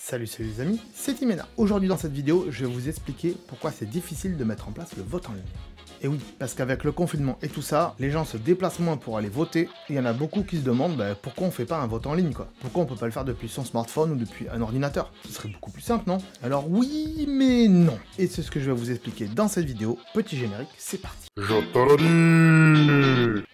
Salut les amis, c'est Timena. Aujourd'hui dans cette vidéo, je vais vous expliquer pourquoi c'est difficile de mettre en place le vote en ligne. Et oui, parce qu'avec le confinement et tout ça, les gens se déplacent moins pour aller voter, et il y en a beaucoup qui se demandent pourquoi on fait pas un vote en ligne quoi. Pourquoi on peut pas le faire depuis son smartphone ou depuis un ordinateur? Ce serait beaucoup plus simple, non? Alors oui, mais non. Et c'est ce que je vais vous expliquer dans cette vidéo. Petit générique, c'est parti.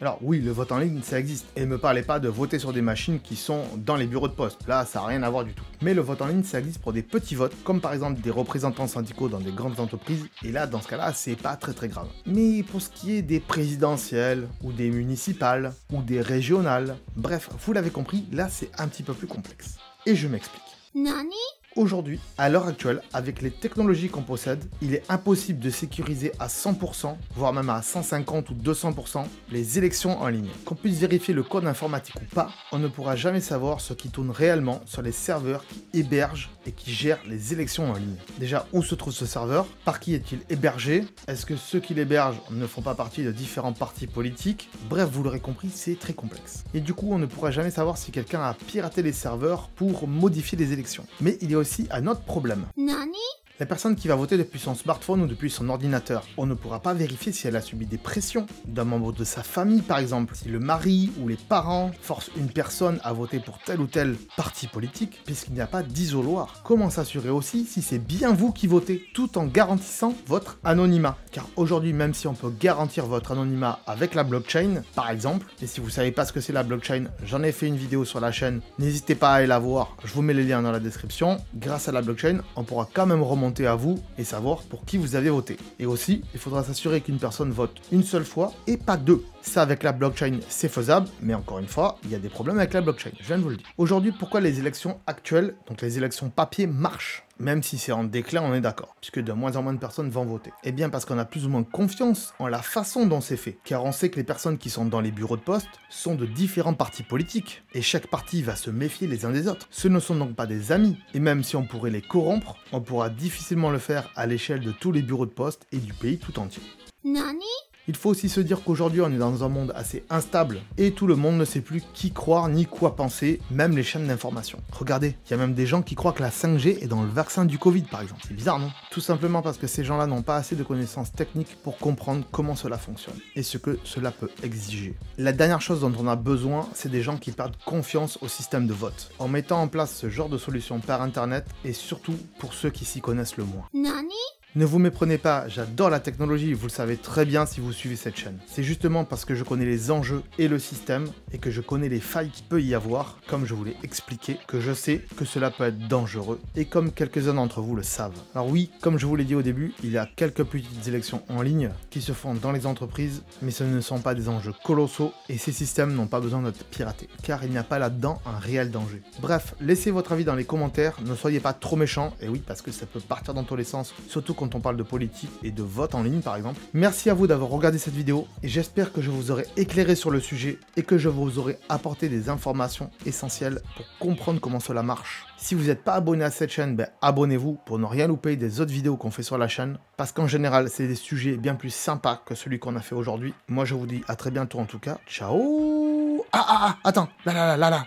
Alors oui, le vote en ligne, ça existe. Et ne me parlez pas de voter sur des machines qui sont dans les bureaux de poste. Là, ça n'a rien à voir du tout. Mais le vote en ligne, ça existe pour des petits votes, comme par exemple des représentants syndicaux dans des grandes entreprises. Et là, dans ce cas-là, c'est pas très grave. Mais pour ce qui est des présidentielles, ou des municipales, ou des régionales, bref, vous l'avez compris, là c'est un petit peu plus complexe. Et je m'explique. Nani? Aujourd'hui, à l'heure actuelle, avec les technologies qu'on possède, il est impossible de sécuriser à 100%, voire même à 150 ou 200%, les élections en ligne. Qu'on puisse vérifier le code informatique ou pas, on ne pourra jamais savoir ce qui tourne réellement sur les serveurs qui hébergent et qui gèrent les élections en ligne. Déjà, où se trouve ce serveur? Par qui est-il hébergé? Est-ce que ceux qui l'hébergent ne font pas partie de différents partis politiques? Bref, vous l'aurez compris, c'est très complexe. Et du coup, on ne pourra jamais savoir si quelqu'un a piraté les serveurs pour modifier les élections. Mais il y a aussi un autre problème. Nani? La personne qui va voter depuis son smartphone ou depuis son ordinateur, on ne pourra pas vérifier si elle a subi des pressions d'un membre de sa famille par exemple, si le mari ou les parents forcent une personne à voter pour tel ou tel parti politique, puisqu'il n'y a pas d'isoloir. Comment s'assurer aussi si c'est bien vous qui votez, tout en garantissant votre anonymat? Car aujourd'hui, même si on peut garantir votre anonymat avec la blockchain, par exemple, et si vous savez pas ce que c'est la blockchain, j'en ai fait une vidéo sur la chaîne, n'hésitez pas à aller la voir, je vous mets les liens dans la description. Grâce à la blockchain, on pourra quand même remonter à vous et savoir pour qui vous avez voté. Et aussi, il faudra s'assurer qu'une personne vote une seule fois et pas deux. Ça, avec la blockchain, c'est faisable, mais encore une fois, il y a des problèmes avec la blockchain, je viens de vous le dire. Aujourd'hui, pourquoi les élections actuelles, donc les élections papier, marchent? Même si c'est en déclin, on est d'accord, puisque de moins en moins de personnes vont voter. Eh bien parce qu'on a plus ou moins confiance en la façon dont c'est fait, car on sait que les personnes qui sont dans les bureaux de poste sont de différents partis politiques, et chaque parti va se méfier les uns des autres. Ce ne sont donc pas des amis, et même si on pourrait les corrompre, on pourra difficilement le faire à l'échelle de tous les bureaux de poste et du pays tout entier. Nani? Il faut aussi se dire qu'aujourd'hui on est dans un monde assez instable et tout le monde ne sait plus qui croire ni quoi penser, même les chaînes d'information. Regardez, il y a même des gens qui croient que la 5G est dans le vaccin du Covid par exemple. C'est bizarre non? Tout simplement parce que ces gens-là n'ont pas assez de connaissances techniques pour comprendre comment cela fonctionne et ce que cela peut exiger. La dernière chose dont on a besoin, c'est des gens qui perdent confiance au système de vote. En mettant en place ce genre de solution par internet et surtout pour ceux qui s'y connaissent le moins. Nani? Ne vous méprenez pas, j'adore la technologie, vous le savez très bien si vous suivez cette chaîne. C'est justement parce que je connais les enjeux et le système, et que je connais les failles qu'il peut y avoir, comme je vous l'ai expliqué, que je sais que cela peut être dangereux, et comme quelques-uns d'entre vous le savent. Alors oui, comme je vous l'ai dit au début, il y a quelques petites élections en ligne qui se font dans les entreprises, mais ce ne sont pas des enjeux colossaux, et ces systèmes n'ont pas besoin d'être piratés, car il n'y a pas là-dedans un réel danger. Bref, laissez votre avis dans les commentaires, ne soyez pas trop méchants, et oui, parce que ça peut partir dans tous les sens, surtout quand on parle de politique et de vote en ligne par exemple. Merci à vous d'avoir regardé cette vidéo et j'espère que je vous aurai éclairé sur le sujet et que je vous aurai apporté des informations essentielles pour comprendre comment cela marche. Si vous n'êtes pas abonné à cette chaîne, abonnez-vous pour ne rien louper des autres vidéos qu'on fait sur la chaîne parce qu'en général c'est des sujets bien plus sympas que celui qu'on a fait aujourd'hui. Moi je vous dis à très bientôt en tout cas. Ciao. Attends, là.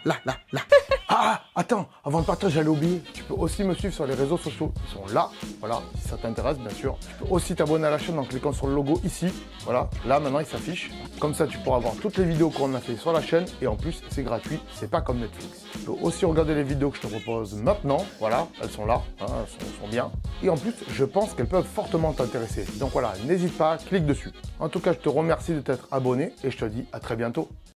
Attends, avant de partir, j'allais oublier. Tu peux aussi me suivre sur les réseaux sociaux. Ils sont là, voilà, si ça t'intéresse, bien sûr. Tu peux aussi t'abonner à la chaîne en cliquant sur le logo ici. Voilà, là, maintenant, il s'affiche. Comme ça, tu pourras voir toutes les vidéos qu'on a fait sur la chaîne. Et en plus, c'est gratuit, c'est pas comme Netflix. Tu peux aussi regarder les vidéos que je te propose maintenant. Voilà, elles sont là, hein, elles sont bien. Et en plus, je pense qu'elles peuvent fortement t'intéresser. Donc voilà, n'hésite pas, clique dessus. En tout cas, je te remercie de t'être abonné et je te dis à très bientôt.